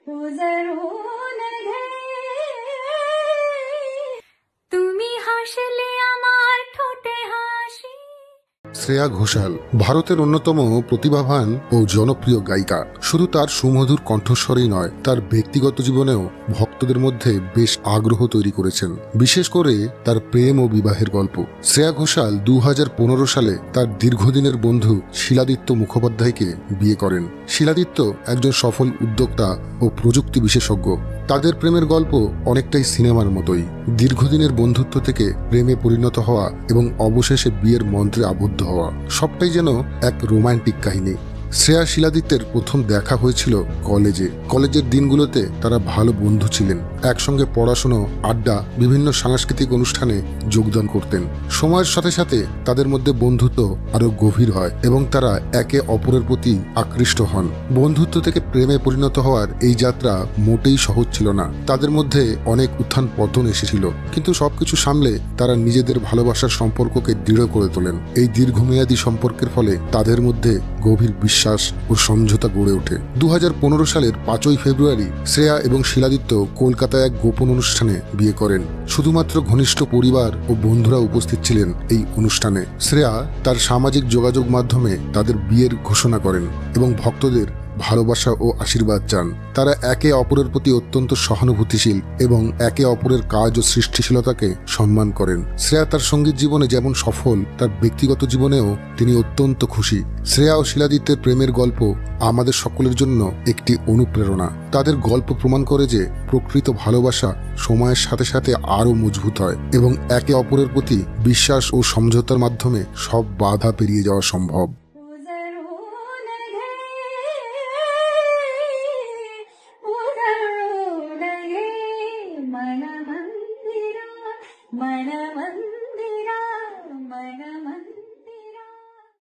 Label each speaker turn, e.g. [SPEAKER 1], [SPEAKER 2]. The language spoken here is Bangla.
[SPEAKER 1] उजळून घे তুমি হাসলে আমার ঠোঁটে হাসি।
[SPEAKER 2] শ্রেয়া ঘোষাল ভারতের অন্যতম প্রতিভাবান ও জনপ্রিয় গায়িকা। শুধু তার সুমধুর কণ্ঠস্বরেই নয়, তার ব্যক্তিগত জীবনেও ভক্তদের মধ্যে বেশ আগ্রহ তৈরি করেছেন, বিশেষ করে তার প্রেম ও বিবাহের গল্প। শ্রেয়া ঘোষাল 2015 সালে তার দীর্ঘদিনের বন্ধু শিলাদিত্য মুখোপাধ্যায়কে বিয়ে করেন। শিলাদিত্য একজন সফল উদ্যোক্তা ও প্রযুক্তি বিশেষজ্ঞ। তাদের প্রেমের গল্প অনেকটাই সিনেমার মতোই, দীর্ঘদিনের বন্ধুত্ব থেকে প্রেমে পরিণত হওয়া এবং অবশেষে বিয়ের মন্ত্রে আবদ্ধ হওয়া, সবটাই যেন এক রোমান্টিক কাহিনী। শ্রেয়া শিলাদিত্যের প্রথম দেখা হয়েছিল কলেজের দিনগুলোতে তারা ভালো বন্ধু ছিলেন, একসঙ্গে পড়াশোনা, আড্ডা, বিভিন্ন সাংস্কৃতিক অনুষ্ঠানে যোগদান করতেন। সময়ের সাথে সাথে তাদের মধ্যে বন্ধুত্ব আরো গভীর হয় এবং তারা একে অপরের প্রতি আকৃষ্ট হন। বন্ধুত্ব থেকে প্রেমে পরিণত হওয়ার এই যাত্রা মোটেই সহজ ছিল না। তাদের মধ্যে অনেক উত্থান পতন এসেছিল, কিন্তু সবকিছু সামলে তারা নিজেদের ভালোবাসার সম্পর্ককে দৃঢ় করে তোলেন। এই দীর্ঘমেয়াদী সম্পর্কের ফলে তাদের মধ্যে গভীর বিশ্বাস ও সমঝোতা গড়ে ওঠে। 2015 সালের 5ই ফেব্রুয়ারি শ্রেয়া এবং শিলাদিত্য কলকাতায় এক গোপন অনুষ্ঠানে বিয়ে করেন। শুধুমাত্র ঘনিষ্ঠ পরিবার ও বন্ধুরা উপস্থিত ছিলেন এই অনুষ্ঠানে। শ্রেয়া তার সামাজিক যোগাযোগ মাধ্যমে তাদের বিয়ের ঘোষণা করেন এবং ভক্তদের ভালোবাসা ও আশীর্বাদ চান। তারা একে অপরের প্রতি অত্যন্ত সহানুভূতিশীল এবং একে অপরের কাজ ও সৃষ্টিশীলতাকে সম্মান করেন। শ্রেয়া তার সঙ্গীত জীবনে যেমন সফল, তার ব্যক্তিগত জীবনেও তিনি অত্যন্ত খুশি। শ্রেয়া ও শিলাদিত্যের প্রেমের গল্প আমাদের সকলের জন্য একটি অনুপ্রেরণা। তাদের গল্প প্রমাণ করে যে প্রকৃত ভালোবাসা সময়ের সাথে সাথে আরও মজবুত হয় এবং একে অপরের প্রতি বিশ্বাস ও সমঝোতার মাধ্যমে সব বাধা পেরিয়ে যাওয়া সম্ভব।
[SPEAKER 1] मन मंदिरा